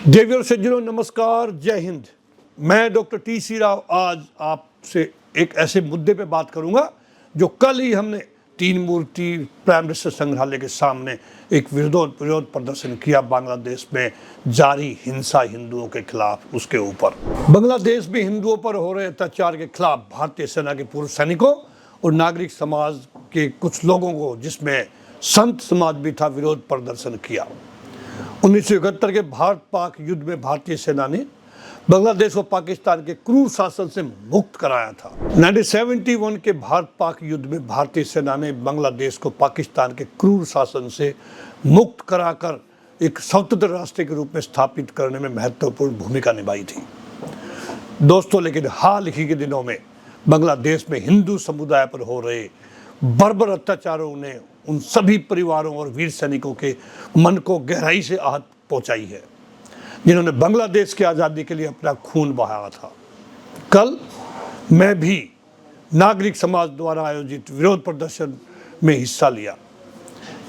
देवियों और सज्जनों, नमस्कार, जय हिंद। मैं डॉक्टर टी.सी. राव आज आपसे एक ऐसे मुद्दे पे बात करूंगा जो कल ही हमने तीन मूर्ति प्राइम मिनिस्टर संग्रहालय के सामने एक विरोध प्रदर्शन किया बांग्लादेश में जारी हिंसा हिंदुओं के खिलाफ। उसके ऊपर बांग्लादेश में हिंदुओं पर हो रहे अत्याचार के खिलाफ भारतीय सेना के पूर्व सैनिकों और नागरिक समाज के कुछ लोगों को, जिसमें संत समाज भी था, विरोध प्रदर्शन किया। 1971 के भारत पाक युद्ध में भारतीय सेना ने बांग्लादेश को पाकिस्तान के क्रूर शासन से मुक्त कराया था। 1971 के भारत पाक युद्ध में भारतीय सेना ने बांग्लादेश को पाकिस्तान के क्रूर शासन से मुक्त कराकर एक स्वतंत्र राष्ट्र के रूप में स्थापित करने में महत्वपूर्ण भूमिका निभाई थी। दोस्तों, लेकिन हाल ही के दिनों में बांग्लादेश में हिंदू समुदाय पर हो रहे बर्बर अत्याचारों ने उन सभी परिवारों और वीर सैनिकों के मन को गहराई से आहत पहुंचाई है, जिन्होंने बांग्लादेश की आज़ादी के लिए अपना खून बहाया था। कल मैं भी नागरिक समाज द्वारा आयोजित विरोध प्रदर्शन में हिस्सा लिया।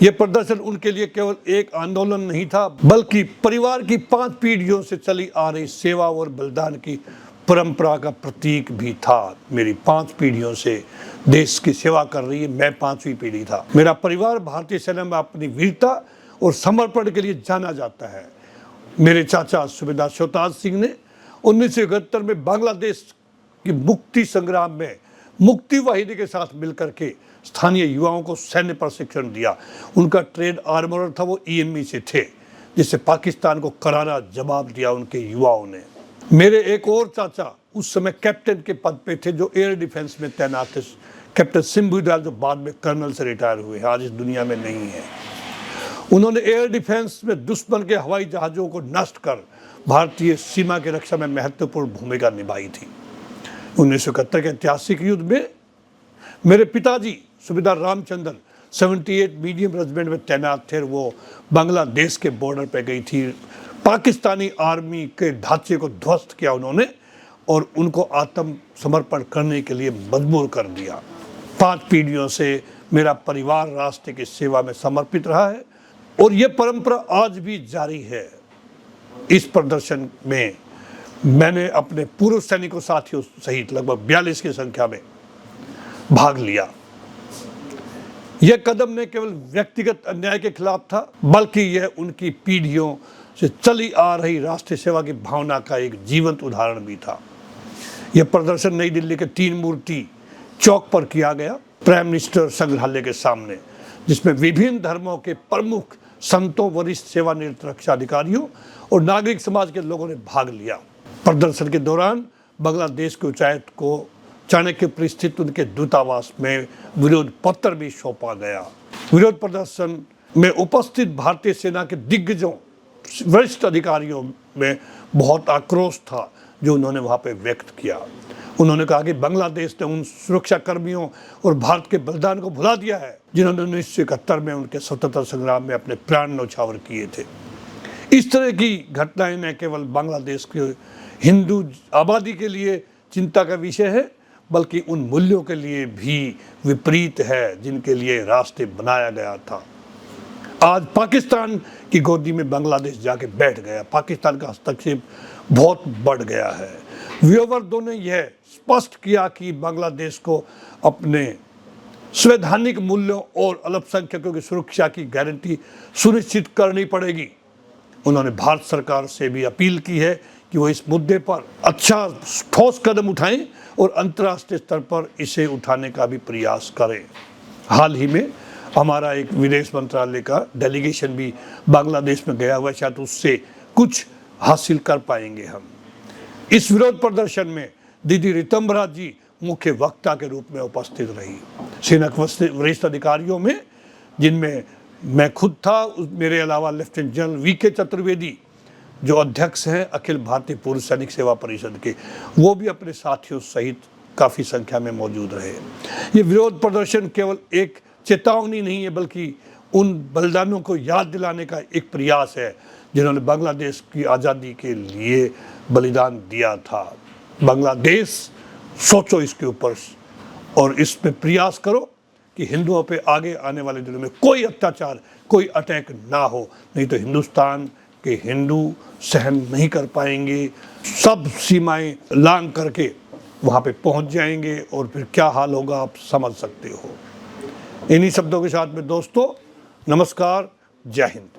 यह प्रदर्शन उनके लिए केवल एक आंदोलन नहीं था, बल्कि परिवार की 5 पीढ़ियों से चली आ रही सेवा और बलिदान की परंपरा का प्रतीक भी था। मेरी 5 पीढ़ियों से देश की सेवा कर रही है, मैं 5वीं पीढ़ी था। मेरा परिवार भारतीय सेना में अपनी वीरता और समर्पण के लिए जाना जाता है। मेरे चाचा सूबेदार शोताज सिंह ने 1971 में बांग्लादेश की मुक्ति संग्राम में मुक्ति वाहिनी के साथ मिलकर के स्थानीय युवाओं को सैन्य प्रशिक्षण दिया। उनका ट्रेड आर्मरर था, वो EME से थे, जिससे पाकिस्तान को करारा जवाब दिया उनके युवाओं ने। मेरे एक और चाचा उस समय कैप्टन के पद पे थे, जो एयर डिफेंस में तैनात थे, कैप्टन सिंबुदाल, जो बाद में कर्नल से रिटायर हुए, आज इस दुनिया में नहीं है। उन्होंने एयर डिफेंस में दुश्मन के हवाई जहाज़ों को नष्ट कर भारतीय सीमा की रक्षा में महत्वपूर्ण भूमिका निभाई थी। 1971 के ऐतिहासिक युद्ध में मेरे पिताजी सूबेदार रामचंद्रन 78 मीडियम रेजिमेंट में तैनात थे। वो बांग्लादेश के बॉर्डर पे गई थी। पाकिस्तानी आर्मी के ढांचे को ध्वस्त किया उन्होंने और उनको आत्म समर्पण करने के लिए मजबूर कर दिया। 5 पीढ़ियों से मेरा परिवार राष्ट्र की सेवा में समर्पित रहा है और ये परंपरा आज भी जारी है। इस प्रदर्शन में मैंने अपने पूर्व सैनिकों साथियों सहित लगभग 42 की संख्या में भाग लिया। यह कदम न केवल व्यक्तिगत अन्याय के खिलाफ था, बल्कि यह उनकी पीढ़ियों से चली आ रही राष्ट्रीय सेवा की भावना का एक जीवंत उदाहरण भी था। यह प्रदर्शन नई दिल्ली के 3 मूर्ति चौक पर किया गया, प्राइम मिनिस्टर संग्रहालय के सामने, जिसमें विभिन्न धर्मों के प्रमुख संतों, वरिष्ठ सेवानिवृत्त रक्षा अधिकारियों और नागरिक समाज के लोगों ने भाग लिया। प्रदर्शन के दौरान बांग्लादेश के उच्चायुक्त को चाणक्यपुर स्थित उनके दूतावास में विरोध पत्र भी सौंपा गया। विरोध प्रदर्शन में उपस्थित भारतीय सेना के दिग्गजों, वरिष्ठ अधिकारियों में बहुत आक्रोश था जो उन्होंने वहाँ पे व्यक्त किया। उन्होंने कहा कि बांग्लादेश ने उन सुरक्षा कर्मियों और भारत के बलिदान को भुला दिया है, जिन्होंने 1971 में उनके स्वतंत्रता संग्राम में अपने प्राण न्यौछावर किए थे। इस तरह की घटनाएं न केवल बांग्लादेश के हिंदू आबादी के लिए चिंता का विषय है, बल्कि उन मूल्यों के लिए भी विपरीत है जिनके लिए राष्ट्र बनाया गया था। आज पाकिस्तान की गोदी में बांग्लादेश जाके बैठ गया। पाकिस्तान का हस्तक्षेप बहुत बढ़ गया है। व्यूअर्सों ने यह स्पष्ट किया कि बांग्लादेश को अपने संवैधानिक मूल्यों और अल्पसंख्यकों की सुरक्षा की गारंटी सुनिश्चित करनी पड़ेगी। उन्होंने भारत सरकार से भी अपील की है कि वो इस मुद्दे पर अच्छा ठोस कदम उठाएं और अंतर्राष्ट्रीय स्तर पर इसे उठाने का भी प्रयास करें। हाल ही में हमारा एक विदेश मंत्रालय का डेलीगेशन भी बांग्लादेश में गया हुआ, शायद उससे कुछ हासिल कर पाएंगे हम। इस विरोध प्रदर्शन में दीदी रितंबरा जी मुख्य वक्ता के रूप में उपस्थित रही। सेना के वरिष्ठ अधिकारियों में, जिनमें मैं खुद था, मेरे अलावा लेफ्टिनेंट जनरल VK चतुर्वेदी, जो अध्यक्ष हैं अखिल भारतीय पूर्व सैनिक सेवा परिषद के, वो भी अपने साथियों सहित काफ़ी संख्या में मौजूद रहे। ये विरोध प्रदर्शन केवल एक चेतावनी नहीं है, बल्कि उन बलिदानों को याद दिलाने का एक प्रयास है जिन्होंने बांग्लादेश की आज़ादी के लिए बलिदान दिया था। बांग्लादेश सोचो इसके ऊपर और इसमें प्रयास करो कि हिंदुओं पे आगे आने वाले दिनों में कोई अत्याचार, कोई अटैक ना हो, नहीं तो हिंदुस्तान कि हिंदू सहन नहीं कर पाएंगे, सब सीमाएं लांघ करके वहाँ पे पहुँच जाएंगे और फिर क्या हाल होगा आप समझ सकते हो। इन्हीं शब्दों के साथ में दोस्तों, नमस्कार, जय हिंद।